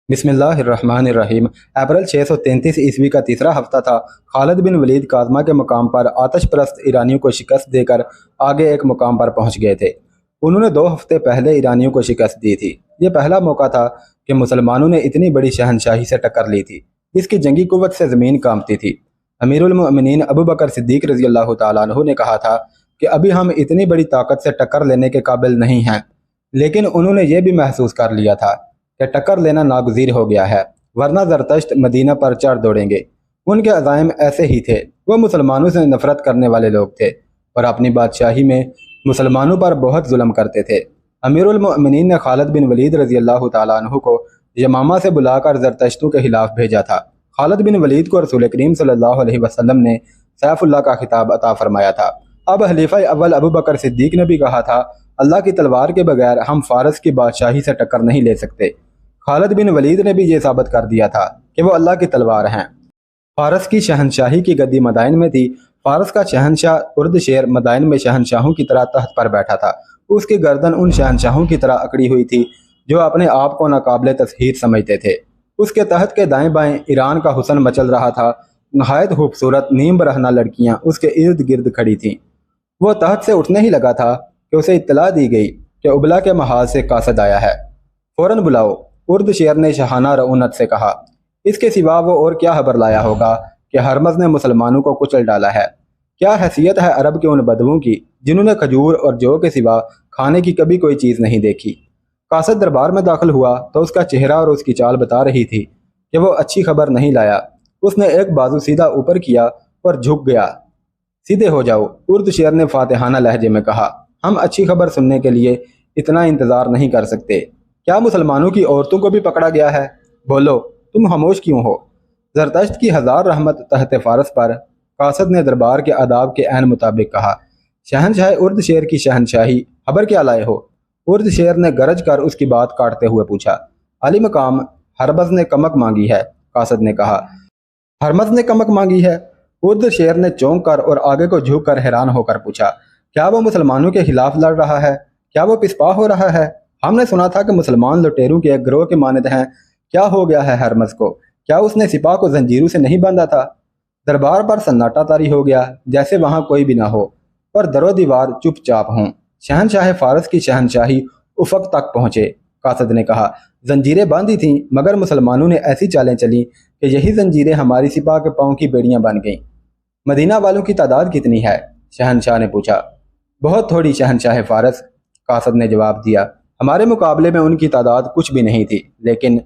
बिस्मिल्लाहिर्रहमानिर्रहीम। अप्रैल 633 ईस्वी का तीसरा हफ्ता था। खालिद बिन वलीद काज़मा के मुकाम पर आतश परस्त ईरानियों को शिकस्त देकर आगे एक मुकाम पर पहुंच गए थे। उन्होंने 2 हफ्ते पहले ईरानियों को शिकस्त दी थी। ये पहला मौका था कि मुसलमानों ने इतनी बड़ी शहनशाही से टक्कर ली थी। इसकी जंगी कुव्वत से ज़मीन कांपती थी। अमीरुल मोमिनीन अबू बकर सिद्दीक रज़ी अल्लाह तआला अन्हु ने कहा था कि अभी हम इतनी बड़ी ताकत से टक्कर लेने के काबिल नहीं हैं, लेकिन उन्होंने ये भी महसूस कर लिया था कि टक्कर लेना नागुज़ीर हो गया है, वरना ज़रतश्त मदीना पर चढ़ दौड़ेंगे। उनके अज़ाइम ऐसे ही थे। वो मुसलमानों से नफ़रत करने वाले लोग थे और अपनी बादशाही में मुसलमानों पर बहुत जुल्म करते थे। अमीरुल मोमिनीन ने खालिद बिन वलीद रज़ी अल्लाह तआला अन्हु को यमामा से बुलाकर ज़रतश्तों के खिलाफ भेजा था। खालिद बिन वलीद को रसूल करीम सल्लल्लाहु अलैहि वसल्लम ने सैफुल्लाह का खिताब अता फरमाया था। अब खलीफा अव्वल अबू बकर सिद्दीक ने भी कहा था, अल्लाह की तलवार के बगैर हम फारस की बादशाही से टक्कर नहीं ले सकते। खालिद बिन वलीद ने भी ये साबित कर दिया था कि वो अल्लाह की तलवार हैं। फारस की शहनशाही की गद्दी मदाइन में थी। फारस का शहनशाह उर्द शेर मदाइन में शहनशाहों की तरह तख्त पर बैठा था। उसकी गर्दन उन शहनशाहों की तरह अकड़ी हुई थी जो अपने आप को नाकाबिले तस्हीर समझते थे। उसके तहत के दाएं बाएं ईरान का हुस्न मचल रहा था। नहायत खूबसूरत नीम बरहना लड़कियां उसके इर्द गिर्द खड़ी थीं। वो तहत से उठने ही लगा था कि उसे इत्तला दी गई कि उबला के महाल से कासद आया है, फौरन बुलाओ। उर्द शेर ने शहाना रऊनत से कहा। इसके सिवा वो और क्या खबर लाया होगा कि हरमज ने मुसलमानों को कुचल डाला है। क्या हैसियत है अरब के उन बदबुओं की जिन्होंने खजूर और जौ के सिवा खाने की कभी कोई चीज़ नहीं देखी। कासद दरबार में दाखिल हुआ तो उसका चेहरा और उसकी चाल बता रही थी कि वो अच्छी खबर नहीं लाया। उसने एक बाजू सीधा ऊपर किया और झुक गया। सीधे हो जाओ, उर्द शेर ने फातिहाना लहजे में कहा। हम अच्छी खबर सुनने के लिए इतना इंतज़ार नहीं कर सकते। क्या मुसलमानों की औरतों को भी पकड़ा गया है? बोलो, तुम खामोश क्यों हो? जरदश्त की हज़ार रहमत तहत फारस पर। कासद ने दरबार के आदाब के ऐन मुताबिक कहा। शहनशाह उर्द शेर की शहनशाही, खबर क्या लाए हो? उर्द शेर ने गरज कर उसकी बात काटते हुए पूछा। अली मकाम, हरमज ने कमक मांगी है, कासद ने कहा। हरमज ने कमक मांगी है? उर्द शेर ने चौंक कर और आगे को झुक कर हैरान होकर पूछा। क्या वो मुसलमानों के खिलाफ लड़ रहा है? क्या वो पिसपा हो रहा है? हमने सुना था कि मुसलमान लुटेरों के एक गिरोह के मानद हैं। क्या हो गया है हरमज को? क्या उसने सिपाह को जंजीरों से नहीं बांधा था? दरबार पर सन्नाटा तारी हो गया, जैसे वहां कोई भी ना हो और दरो दीवार चुपचाप हों। शहनशाह फारस की शहनशाही उफक तक पहुंचे। कासद ने कहा, जंजीरें बांधी थीं, मगर मुसलमानों ने ऐसी चालें चली कि यही जंजीरें हमारी सिपाह के पांव की बेड़ियां बन गईं। मदीना वालों की तादाद कितनी है? शहनशाह ने पूछा। बहुत थोड़ी शहनशाह फारस, कासद ने जवाब दिया। हमारे मुकाबले में उनकी तादाद कुछ भी नहीं थी, लेकिन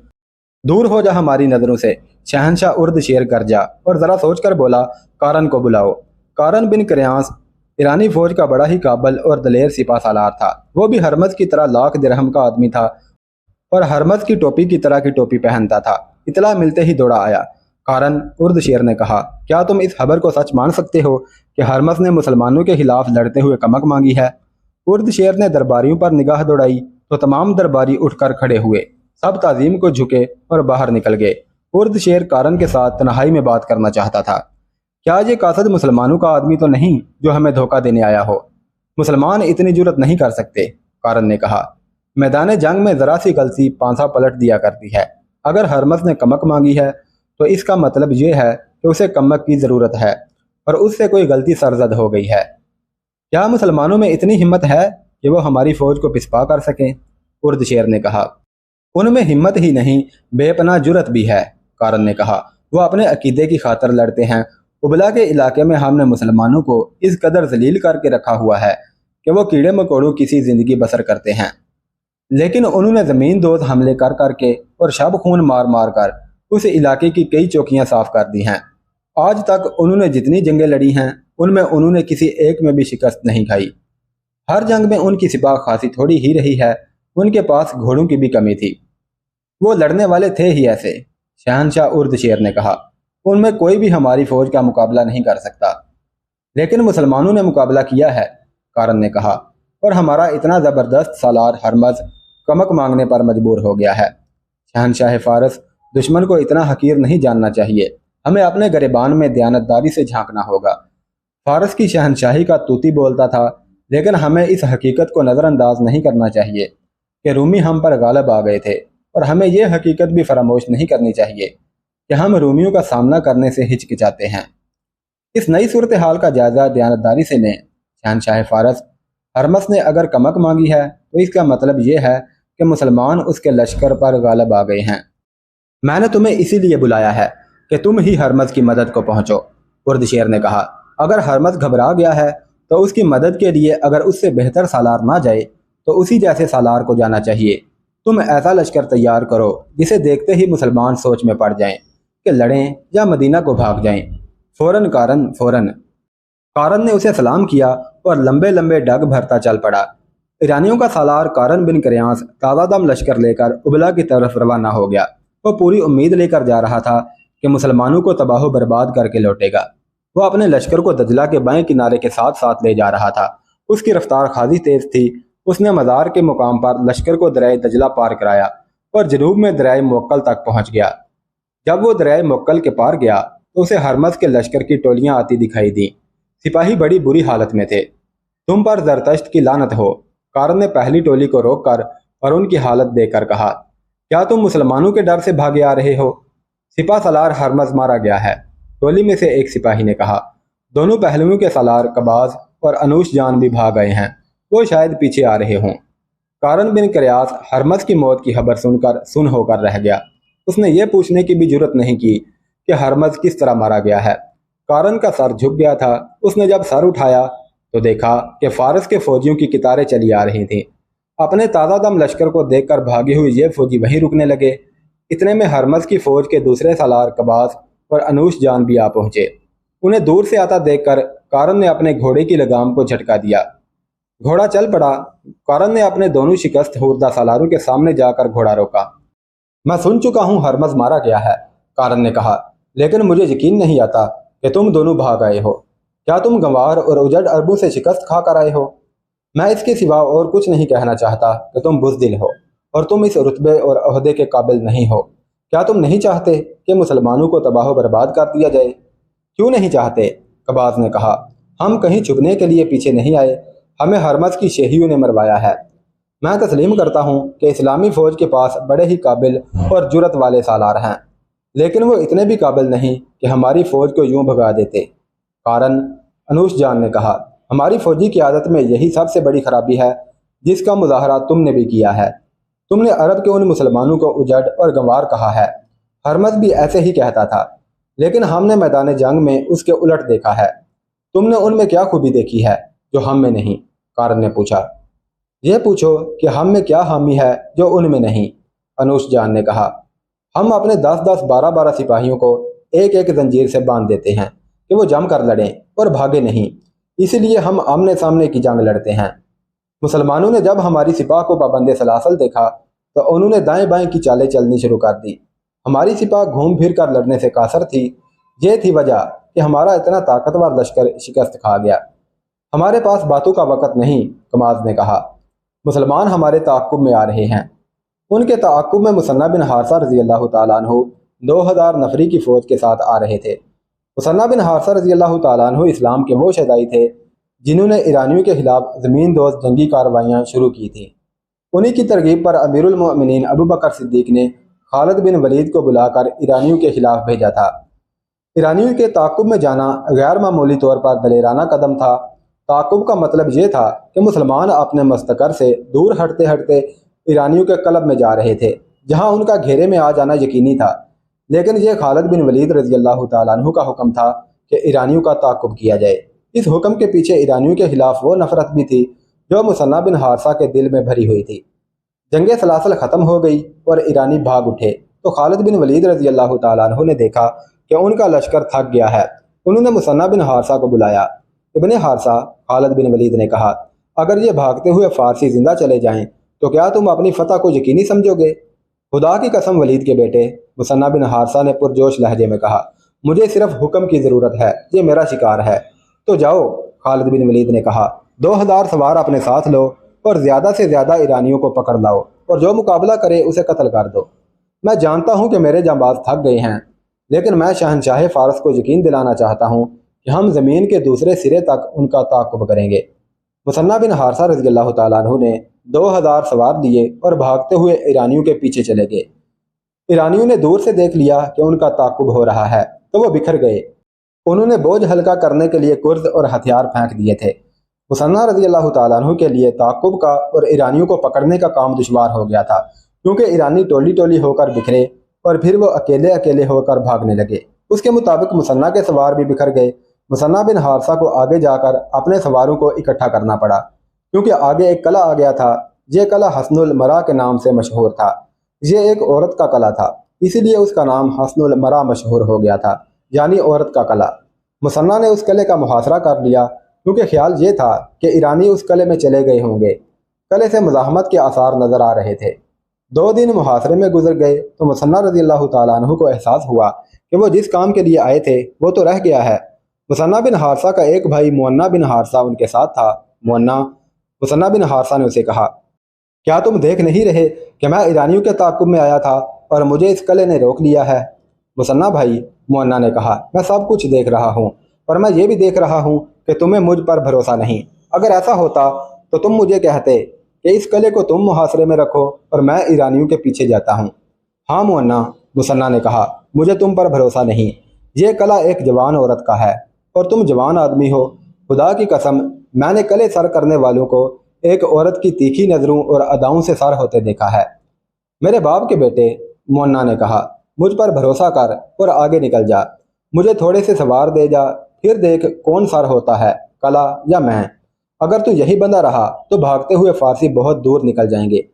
दूर हो जा हमारी नज़रों से। शहनशाह उर्द शेर गरजा और ज़रा सोचकर बोला, कारन को बुलाओ। कारन बिन करयांस ईरानी फौज का बड़ा ही काबल और दलेर सिपा सालार था। वो भी हरमज की तरह लाख दिरहम का आदमी था और हरमज की टोपी की तरह की टोपी पहनता था। इतला मिलते ही दौड़ा आया। कारन, उर्द शेर ने कहा, क्या तुम इस खबर को सच मान सकते हो कि हरमज ने मुसलमानों के खिलाफ लड़ते हुए कमक मांगी है? उर्द शेर ने दरबारियों पर निगाह दौड़ाई तो तमाम दरबारी उठकर खड़े हुए। सब ताजीम को झुके और बाहर निकल गए। उर्द शेर कारन के साथ तन्हाई में बात करना चाहता था। क्या ये कासद मुसलमानों का आदमी तो नहीं जो हमें धोखा देने आया हो? मुसलमान इतनी जुर्रत नहीं कर सकते, कारन ने कहा। मैदान जंग में ज़रा सी गलती पांसा पलट दिया करती है। अगर हरमज ने कमक मांगी है तो इसका मतलब ये है कि उसे कमक की ज़रूरत है और उससे कोई गलती सरजद हो गई है। क्या मुसलमानों में इतनी हिम्मत है कि वो हमारी फौज को पिसपा कर सकें? उर्द शेर ने कहा। उनमें हिम्मत ही नहीं, बेपनाह जुर्रत भी है, कारन ने कहा। वो अपने अकीदे की खातर लड़ते हैं। उबला के इलाके में हमने मुसलमानों को इस कदर जलील करके रखा हुआ है कि वो कीड़े मकोड़ों की सी जिंदगी बसर करते हैं, लेकिन उन्होंने ज़मीन दोज हमले कर करके और शब खून मार मार कर उस इलाके की कई चौकियां साफ कर दी हैं। आज तक उन्होंने जितनी जंगें लड़ी हैं उनमें उन्होंने किसी एक में भी शिकस्त नहीं खाई। हर जंग में उनकी सिपाह खासी थोड़ी ही रही है। उनके पास घोड़ों की भी कमी थी। वो लड़ने वाले थे ही ऐसे, शहनशाह उर्द शेर ने कहा। उनमें कोई भी हमारी फौज का मुकाबला नहीं कर सकता। लेकिन मुसलमानों ने मुकाबला किया है, कारन ने कहा, और हमारा इतना ज़बरदस्त सालार हरमज कमक मांगने पर मजबूर हो गया है। शहनशाह फारस, दुश्मन को इतना हकीर नहीं जानना चाहिए। हमें अपने गरिबान में दयानतदारी से झांकना होगा। फारस की शहनशाही का तूती बोलता था, लेकिन हमें इस हकीकत को नज़रअंदाज नहीं करना चाहिए कि रूमी हम पर गालिब आ गए थे اور ہمیں یہ حقیقت بھی فراموش نہیں کرنی چاہیے کہ ہم رومیوں کا سامنا کرنے سے ہچکچاتے ہیں۔ اس نئی صورتحال کا جائزہ دیانتداری سے لیں۔ شہنشاہ فارس ہرمس نے اگر کمک مانگی ہے تو اس کا مطلب یہ ہے کہ مسلمان اس کے لشکر پر غالب آ گئے ہیں۔ میں نے تمہیں اسی لیے بلایا ہے کہ تم ہی ہرمز کی مدد کو پہنچو۔ اردشیر نے کہا، اگر ہرمز گھبرا گیا ہے تو اس کی مدد کے لیے اگر اس سے بہتر سالار نہ جائے تو اسی جیسے سالار کو جانا چاہیے۔ تم ایسا لشکر تیار کرو جسے دیکھتے ہی مسلمان سوچ میں پڑ جائیں کہ لڑیں یا مدینہ کو بھاگ جائیں۔ فوراً کارن نے اسے سلام کیا اور لمبے لمبے ڈگ بھرتا چل پڑا۔ ایرانیوں کا سالار کارن بن کریانس تازہ دم لشکر لے کر ابلا کی طرف روانہ ہو گیا۔ وہ پوری امید لے کر جا رہا تھا کہ مسلمانوں کو تباہ و برباد کر کے لوٹے گا۔ وہ اپنے لشکر کو دجلہ کے بائیں کنارے کے ساتھ ساتھ لے جا رہا تھا۔ اس کی رفتار خاصی تیز تھی۔ اس نے مزار کے مقام پر لشکر کو دریائے دجلہ پار کرایا اور جنوب میں دریائے موکل تک پہنچ گیا۔ جب وہ دریائے موکل کے پار گیا تو اسے ہرمز کے لشکر کی ٹولیاں آتی دکھائی دیں۔ سپاہی بڑی بری حالت میں تھے۔ تم پر زرتشت کی لعنت ہو، کارن نے پہلی ٹولی کو روک کر اور ان کی حالت دیکھ کر کہا، کیا تم مسلمانوں کے ڈر سے بھاگے آ رہے ہو؟ سپاہ سالار ہرمز مارا گیا ہے، ٹولی میں سے ایک سپاہی نے کہا۔ دونوں پہلوؤں کے سالار قباز اور انوش جان بھی بھاگ گئے ہیں، وہ شاید پیچھے آ رہے ہوں۔ کارن بن کریاس ہرمز کی موت کی خبر سن ہو کر رہ گیا۔ اس نے یہ پوچھنے کی بھی جرت نہیں کی کہ ہرمز کس طرح مارا گیا ہے۔ کارن کا سر جھک گیا تھا۔ اس نے جب سر اٹھایا تو دیکھا کہ فارس کے فوجیوں کی قطاریں چلی آ رہی تھیں۔ اپنے تازہ دم لشکر کو دیکھ کر بھاگے ہوئے یہ فوجی وہیں رکنے لگے۔ اتنے میں ہرمز کی فوج کے دوسرے سالار قباز اور انوش جان بھی آ پہنچے۔ انہیں دور سے آتا دیکھ کر کارن نے اپنے گھوڑے کی لگام کو جھٹکا دیا۔ گھوڑا چل پڑا۔ کارن نے اپنے دونوں شکست خوردہ سالاروں کے سامنے جا کر گھوڑا روکا۔ میں سن چکا ہوں ہرمز مارا گیا ہے، کارن نے کہا، لیکن مجھے یقین نہیں آتا کہ تم دونوں بھاگ آئے ہو۔ کیا تم گنوار اور اجڑ عربوں سے شکست کھا کر آئے ہو؟ میں اس کے سوا اور کچھ نہیں کہنا چاہتا کہ تم بزدل ہو اور تم اس رتبے اور عہدے کے قابل نہیں ہو۔ کیا تم نہیں چاہتے کہ مسلمانوں کو تباہ و برباد کر دیا جائے؟ کیوں نہیں چاہتے؟ قباز نے کہا، ہم کہیں چھپنے کے لیے پیچھے نہیں آئے، ہمیں ہرمز کی شہیوں نے مروایا ہے۔ میں تسلیم کرتا ہوں کہ اسلامی فوج کے پاس بڑے ہی قابل اور جرت والے سالار ہیں، لیکن وہ اتنے بھی قابل نہیں کہ ہماری فوج کو یوں بھگا دیتے۔ کارن انوش جان نے کہا، ہماری فوجی قیادت میں یہی سب سے بڑی خرابی ہے جس کا مظاہرہ تم نے بھی کیا ہے۔ تم نے عرب کے ان مسلمانوں کو اجڑ اور گنوار کہا ہے۔ ہرمز بھی ایسے ہی کہتا تھا، لیکن ہم نے میدان جنگ میں اس کے الٹ دیکھا ہے۔ تم نے ان میں کیا خوبی دیکھی ہے جو ہم میں نہیں؟ کارن نے پوچھا۔ یہ پوچھو کہ ہم میں کیا خامی ہے جو ان میں نہیں، انوش جان نے کہا۔ ہم اپنے 10-10 12-12 سپاہیوں کو ایک ایک زنجیر سے باندھ دیتے ہیں کہ وہ جم کر لڑیں اور بھاگے نہیں، اس لیے ہم آمنے سامنے کی جنگ لڑتے ہیں۔ مسلمانوں نے جب ہماری سپاہ کو پابند سلاسل دیکھا تو انہوں نے دائیں بائیں کی چالیں چلنی شروع کر دی۔ ہماری سپاہ گھوم پھر کر لڑنے سے قاصر تھی۔ یہ تھی وجہ کہ ہمارا اتنا طاقتور لشکر شکست کھا گیا۔ ہمارے پاس باتوں کا وقت نہیں، کماز نے کہا۔ مسلمان ہمارے تعاقب میں آ رہے ہیں۔ ان کے تعاقب میں مثنہ بن حارثہ رضی اللہ تعالیٰ عنہ 2000 نفری کی فوج کے ساتھ آ رہے تھے۔ مثنہ بن حارثہ رضی اللہ تعالیٰ عنہ اسلام کے وہ شہدائی تھے جنہوں نے ایرانیوں کے خلاف زمین دوز جنگی کارروائیاں شروع کی تھیں۔ انہی کی ترغیب پر امیر المؤمنین ابو بکر صدیق نے خالد بن ولید کو بلا کر ایرانیوں کے خلاف بھیجا تھا۔ ایرانیوں کے تعاقب میں جانا غیر معمولی طور پر دلیرانہ قدم تھا۔ تعاقب کا مطلب یہ تھا کہ مسلمان اپنے مستقر سے دور ہٹتے ہٹتے ایرانیوں کے قلب میں جا رہے تھے جہاں ان کا گھیرے میں آ جانا یقینی تھا، لیکن یہ خالد بن ولید رضی اللہ تعالیٰ عنہ کا حکم تھا کہ ایرانیوں کا تعاقب کیا جائے۔ اس حکم کے پیچھے ایرانیوں کے خلاف وہ نفرت بھی تھی جو مثنہ بن حارثہ کے دل میں بھری ہوئی تھی۔ جنگ سلاسل ختم ہو گئی اور ایرانی بھاگ اٹھے تو خالد بن ولید رضی اللہ تعالیٰ عنہ نے دیکھا کہ ان کا لشکر تھک گیا ہے۔ انہوں نے مثنہ بن حارثہ کو بلایا۔ ابن حارثہ، خالد بن ولید نے کہا، اگر یہ بھاگتے ہوئے فارسی زندہ چلے جائیں تو کیا تم اپنی فتح کو یقینی سمجھو گے؟ خدا کی قسم ولید کے بیٹے، مثنہ بن حارثہ نے پرجوش لہجے میں کہا، مجھے صرف حکم کی ضرورت ہے، یہ میرا شکار ہے۔ تو جاؤ، خالد بن ولید نے کہا، 2000 سوار اپنے ساتھ لو اور زیادہ سے زیادہ ایرانیوں کو پکڑ لاؤ اور جو مقابلہ کرے اسے قتل کر دو۔ میں جانتا ہوں کہ میرے جانباز تھک گئے ہیں، لیکن میں شہنشاہ فارس کو یقین دلانا چاہتا ہوں کہ ہم زمین کے دوسرے سرے تک ان کا تعاقب کریں گے۔ मुसन्ना बिन हारसा रज़ी अल्लाह ताला अन्हु ने 2000 सवार लिए और भागते हुए ईरानियों के पीछे चले गए। ईरानियों ने दूर से देख लिया कि उनका ताक़ुब हो रहा है तो वो बिखर गए। उन्होंने बोझ हल्का करने के लिए कुर्द और हथियार फेंक दिए थे। मुसन्ना रज़ी अल्लाह ताला अन्हु के लिए ताक़ुब का और ईरानियों को पकड़ने का काम दुश्वार हो गया था, क्योंकि ईरानी टोली टोली होकर बिखरे और फिर वो अकेले अकेले होकर भागने लगे। उसके मुताबिक मुसन्ना के सवार भी बिखर गए। मुसन्ना बिन हारसा को आगे जाकर अपने सवारों को इकट्ठा करना पड़ा, क्योंकि आगे एक कला आ गया था। ये कला हसनुल मरा के नाम से मशहूर था। ये एक औरत का कला था, इसीलिए उसका नाम हसनुल मरा मशहूर हो गया था, यानी औरत का कला। मुसन्ना ने उस कले का मुहासरा कर लिया, क्योंकि ख्याल ये था कि ईरानी उस कले में चले गए होंगे। कले से मुज़ाहमत के आसार नजर आ रहे थे। 2 दिन मुहासरे में गुजर गए तो मुसन्ना रज़ी अल्लाह ताला अन्हु को एहसास हुआ कि वो जिस काम के लिए आए थे वो तो रह गया है। मुसन्ना बिन हारसा का एक भाई मुअन्ना बिन हारसा उनके साथ था। मुसन्ना बिन हारसा ने उसे कहा, क्या तुम देख नहीं रहे कि मैं ईरानियों के ताक़ुब में आया था और मुझे इस कले ने रोक लिया है? मुसन्ना भाई, मुअन्ना ने कहा, मैं सब कुछ देख रहा हूँ और मैं ये भी देख रहा हूँ कि तुम्हें मुझ पर भरोसा नहीं। अगर ऐसा होता तो तुम मुझे कहते कि इस कले को तुम मुहासरे में रखो और मैं ईरानियों के पीछे जाता हूँ। हाँ मुअन्ना, मुसन्ना ने कहा, मुझे तुम पर भरोसा नहीं। ये कला एक जवान औरत का है और तुम जवान आदमी हो। खुदा की कसम, मैंने कले सर करने वालों को एक औरत की तीखी नज़रों और अदाओं से सर होते देखा है। मेरे बाप के बेटे, मुअन्ना ने कहा, मुझ पर भरोसा कर और आगे निकल जा। मुझे थोड़े से सवार दे जा, फिर देख कौन सर होता है, कला या मैं। अगर तू यही बंधा रहा तो भागते हुए फारसी बहुत दूर निकल जाएंगे।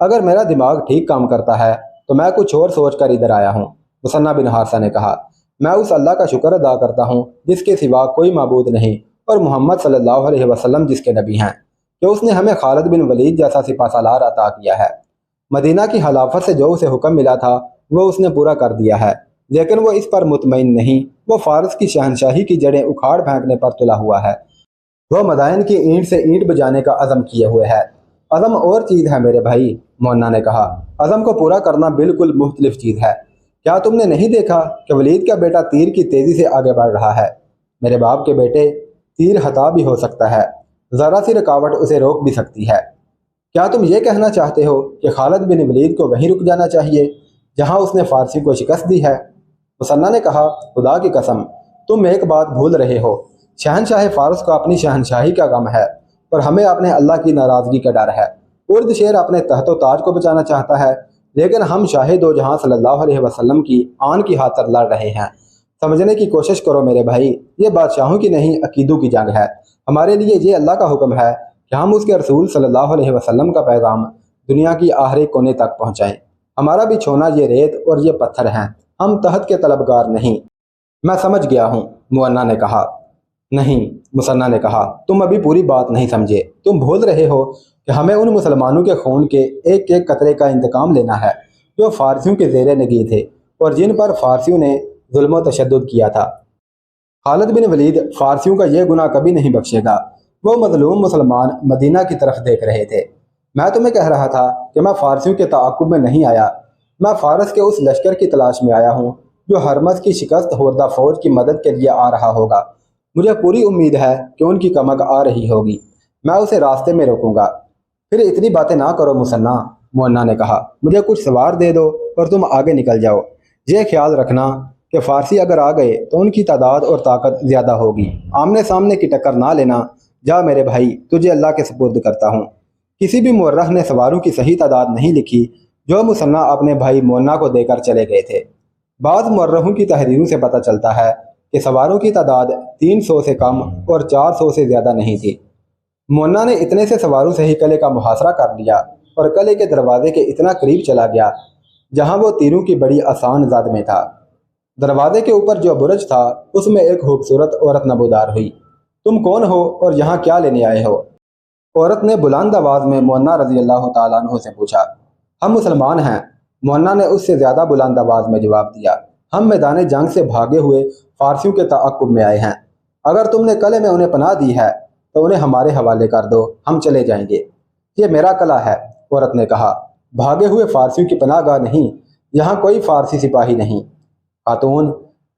अगर मेरा दिमाग ठीक काम करता है तो मैं कुछ और सोच कर इधर आया हूँ। मुसन्ना बिन हारसा ने कहा, मैं उस अल्लाह का शुक्र अदा करता हूँ जिसके सिवा कोई माबूद नहीं और मोहम्मद सल्लल्लाहु अलैहि वसल्लम जिसके नबी हैं, कि उसने हमें खालिद बिन वलीद जैसा सिपा सालार अता किया है। मदीना की खिलाफत से जो उसे हुक्म मिला था वो उसने पूरा कर दिया है, लेकिन वो इस पर मुतमईन नहीं। वो फारस की शहनशाही की जड़ें उखाड़ फेंकने पर तुला हुआ है। वो मदाइन की ईंट से ईंट बजाने का अज़म किए हुए है। अज़म और चीज़ है मेरे भाई, मुअन्ना ने कहा। अज़म को पूरा करना बिल्कुल मुख्तलिफ चीज़ है। क्या तुमने नहीं देखा कि वलीद का बेटा तीर की तेज़ी से आगे बढ़ रहा है? मेरे बाप के बेटे, तीर हता भी हो सकता है, ज़रा सी रुकावट उसे रोक भी सकती है। क्या तुम ये कहना चाहते हो कि खालिद बिन वलीद को वहीं रुक जाना चाहिए जहां उसने फारसी को शिकस्त दी है? मुसन्ना ने कहा, खुदा की कसम, तुम एक बात भूल रहे हो। शहनशाह फारस को अपनी शहनशाही का गम है और हमें अपने अल्लाह की नाराज़गी का डर है। उर्द शेर अपने तहतो ताज को बचाना चाहता है, लेकिन हम शाह दो जहां सल्लल्लाहु अलैहि वसल्लम की आन की खातिर लड़ रहे हैं। समझने की कोशिश करो मेरे भाई, ये बादशाहों की नहीं अकीदों की जंग है। हमारे लिए ये अल्लाह का हुक्म है कि हम उसके रसूल सल्लल्लाहु अलैहि वसल्लम का पैगाम दुनिया की आखिरी कोने तक पहुँचाएँ। हमारा भी छोना ये रेत और ये पत्थर हैं, हम तहत के तलबगार नहीं। मैं समझ गया हूँ, मुअन्ना ने कहा। नहीं, मुसन्ना ने कहा, तुम अभी पूरी बात नहीं समझे। तुम भूल रहे हो कि हमें उन मुसलमानों के खून के एक एक कतरे का इंतकाम लेना है जो फारसियों के ज़ेरे नगी थे और जिन पर फारसियों ने जुल्म व तशद्दुद किया था। खालिद बिन वलीद फारसियों का यह गुनाह कभी नहीं बख्शेगा। वो मजलूम मुसलमान मदीना की तरफ देख रहे थे। मैं तुम्हें कह रहा था कि मैं फारसियों के ताक़ुब में नहीं आया, मैं फारस के उस लश्कर की तलाश में आया हूँ जो हरमस की शिकस्त होरदा फौज की मदद के लिए आ रहा होगा। मुझे पूरी उम्मीद है कि उनकी कमक आ रही होगी, मैं उसे रास्ते में रोकूंगा। फिर इतनी बातें ना करो मुसन्ना, मुअन्ना ने कहा, मुझे कुछ सवार दे दो और तुम आगे निकल जाओ। ये ख्याल रखना कि फारसी अगर आ गए तो उनकी तादाद और ताकत ज़्यादा होगी। आमने सामने की टक्कर ना लेना। जा मेरे भाई, तुझे अल्लाह के सुपुर्द करता हूँ। किसी भी मुर्रख ने सवारों की सही तादाद नहीं लिखी जो मुसन्ना अपने भाई मुअन्ना को देकर चले गए थे। बाद मुर्रखों की तहरीरों से पता चलता है कि सवारों की तादाद 300 से कम और 400 से ज़्यादा नहीं थी। मुअन्ना ने इतने से सवारों से ही किले का मुहासरा कर लिया और किले के दरवाजे के इतना करीब चला गया जहां वो तीरों की बड़ी आसान ज़द में था। दरवाजे के ऊपर जो बुर्ज था उसमें एक खूबसूरत औरत नबूदार हुई। तुम कौन हो और यहाँ क्या लेने आए हो? औरत ने बुलंद आवाज़ में मुअन्ना रज़ी अल्लाह ताला अन्हु से पूछा। हम मुसलमान हैं, मुअन्ना ने उससे ज़्यादा बुलंद आवाज़ में जवाब दिया। हम मैदान जंग से भागे हुए फारसियों के ताक़ुब में आए हैं। अगर तुमने किले में उन्हें पनाह दी है तो उन्हें हमारे हवाले कर दो, हम चले जाएंगे। ये मेरा किला है, औरत ने कहा। भागे हुए फारसियों की पनाहगाह नहीं, यहाँ कोई फारसी सिपाही नहीं। खातून,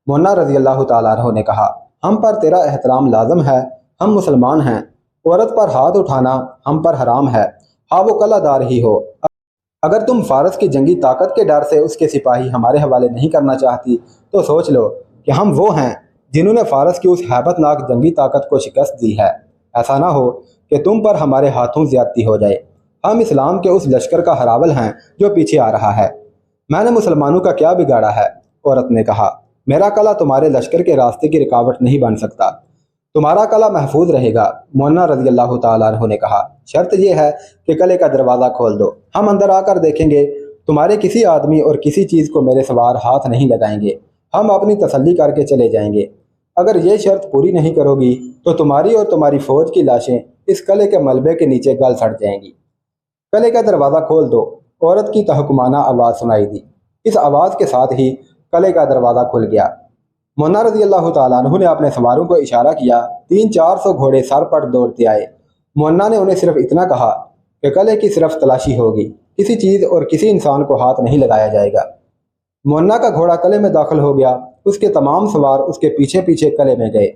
मुअन्ना रज़ी अल्लाह ताला अन्हु ने कहा, हम पर तेरा एहतराम लाजम है, हम मुसलमान हैं। औरत पर हाथ उठाना हम पर हराम है, हाँ वो कलादार ही हो। अगर तुम फारस की जंगी ताकत के डर से उसके सिपाही हमारे हवाले नहीं करना चाहती तो सोच लो कि हम वो हैं जिन्होंने फारस की उस हैबतनाक जंगी ताकत को शिकस्त दी है। ऐसा ना हो कि तुम पर हमारे हाथों ज्यादती हो जाए। हम इस्लाम के उस लश्कर का हरावल हैं जो पीछे आ रहा है। मैंने मुसलमानों का क्या बिगाड़ा है? औरत ने कहा, मेरा कला तुम्हारे लश्कर के रास्ते की रुकावट नहीं बन सकता, तुम्हारा कला महफूज रहेगा। मोन्ना रजी अल्लाह ताला अन्हु ने कहा, शर्त यह है कि कले का दरवाज़ा खोल दो, हम अंदर आकर देखेंगे। तुम्हारे किसी आदमी और किसी चीज़ को मेरे सवार हाथ नहीं लगाएंगे, हम अपनी तसल्ली करके चले जाएंगे। अगर ये शर्त पूरी नहीं करोगी तो तुम्हारी और तुम्हारी फौज की लाशें इस कले के मलबे के नीचे गल सड़ जाएंगी। कले का दरवाज़ा खोल दो, औरत की तहकुमाना आवाज़ सुनाई दी। इस आवाज़ के साथ ही कले का दरवाज़ा खुल गया। मोन्ना रज़ी अल्लाह ताला अन्हु ने अपने सवारों को इशारा किया। 300-400 घोड़े सर पर दौड़ते आए। मोन्ना ने उन्हें सिर्फ इतना कहा कि कले की सिर्फ तलाशी होगी, किसी चीज़ और किसी इंसान को हाथ नहीं लगाया जाएगा। मोन्ना का घोड़ा कले में दाखिल हो गया। उसके तमाम सवार उसके पीछे पीछे कले में गए।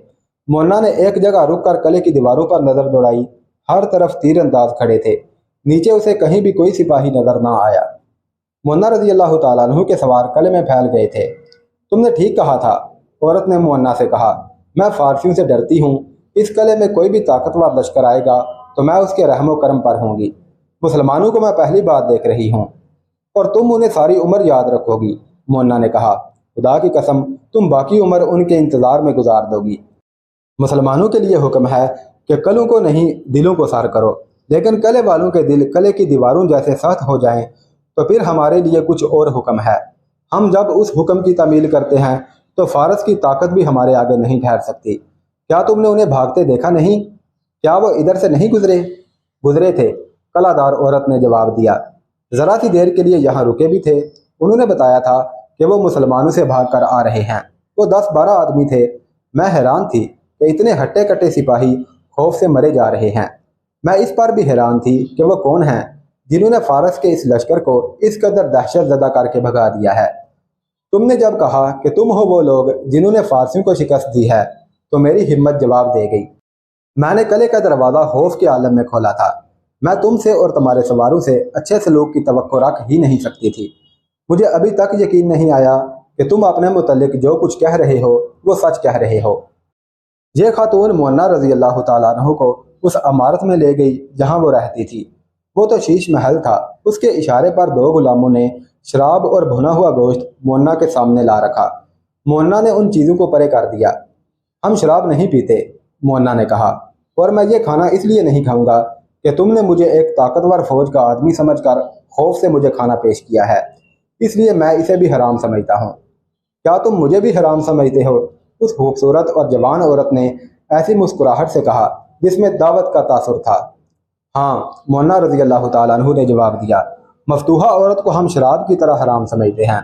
मोन्ना ने एक जगह रुक कर कले की दीवारों पर नज़र दौड़ाई। हर तरफ तीर अंदाज खड़े थे। नीचे उसे कहीं भी कोई सिपाही नजर ना आया। मोन्ना रज़ी अल्लाह ताला अन्हु के सवार कले में फैल गए थे। तुमने ठीक कहा था, औरत ने मोन्ना से कहा, मैं फारसियों से डरती हूँ। इस कले में कोई भी ताकतवर लश्कर आएगा तो मैं उसके रहमो करम पर होंगी। मुसलमानों को मैं पहली बार देख रही हूँ और तुम उन्हें सारी उम्र याद रखोगी। मोन्ना ने कहा, खुदा की कसम तुम बाकी उम्र उनके इंतज़ार में गुजार दोगी। मुसलमानों के लिए हुक्म है कि कलों को नहीं दिलों को सार करो, लेकिन कले वालों के दिल कले की दीवारों जैसे सख्त हो जाएं तो फिर हमारे लिए कुछ और हुक्म है। हम जब उस हुक्म की तामील करते हैं तो फारस की ताकत भी हमारे आगे नहीं ठहर सकती। क्या तुमने उन्हें भागते देखा नहीं? क्या वो इधर से नहीं गुजरे थे? कलादार औरत ने जवाब दिया। ज़रा सी देर के लिए यहाँ रुके भी थे। उन्होंने बताया था कि वो मुसलमानों से भाग कर आ रहे हैं। वो 10-12 आदमी थे। मैं हैरान थी कि इतने हट्टे कट्टे सिपाही खौफ से मरे जा रहे हैं। मैं इस पर भी हैरान थी कि वो कौन हैं जिन्होंने फारस के इस लश्कर को इस कदर दहशत ज़दा करके भगा दिया है। तुमने जब कहा कि तुम हो वो लोग जिन्होंने फारसियों को शिकस्त दी है तो मेरी हिम्मत जवाब दे गई। मैंने कले का दरवाज़ा खौफ के आलम में खोला था। मैं तुमसे और तुम्हारे सवारों से अच्छे सलूक की तवक्को रख ही नहीं सकती थी। मुझे अभी तक यकीन नहीं आया कि तुम अपने मुतल्लिक जो कुछ कह रहे हो वो सच कह रहे हो। ये खातून मोन्ना रज़ी अल्लाह ताला अन्हु को उस इमारत में ले गई जहाँ वो रहती थी। वो तो शीश महल था। उसके इशारे पर 2 गुलामों ने शराब और भुना हुआ गोश्त मोन्ना के सामने ला रखा। मोन्ना ने उन चीज़ों को परे कर दिया। हम शराब नहीं पीते, मोन्ना ने कहा, और मैं ये खाना इसलिए नहीं खाऊंगा कि तुमने मुझे एक ताकतवर फौज का आदमी समझकर खौफ से मुझे खाना पेश किया है, इसलिए मैं इसे भी हराम समझता हूँ। क्या तुम मुझे भी हराम समझते हो? उस खूबसूरत और जवान औरत ने ऐसी मुस्कुराहट से कहा जिसमें दावत का तासुर था। हाँ, मोन्ना रज़ी अल्लाह ताला अन्हु ने जवाब दिया, मफ्तूहा औरत को हम शराब की तरह हराम समझते हैं।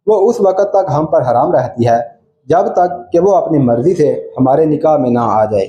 वो उस वक़्त तक हम पर हराम रहती है जब तक कि वो अपनी मर्ज़ी से हमारे निकाह में ना आ जाए।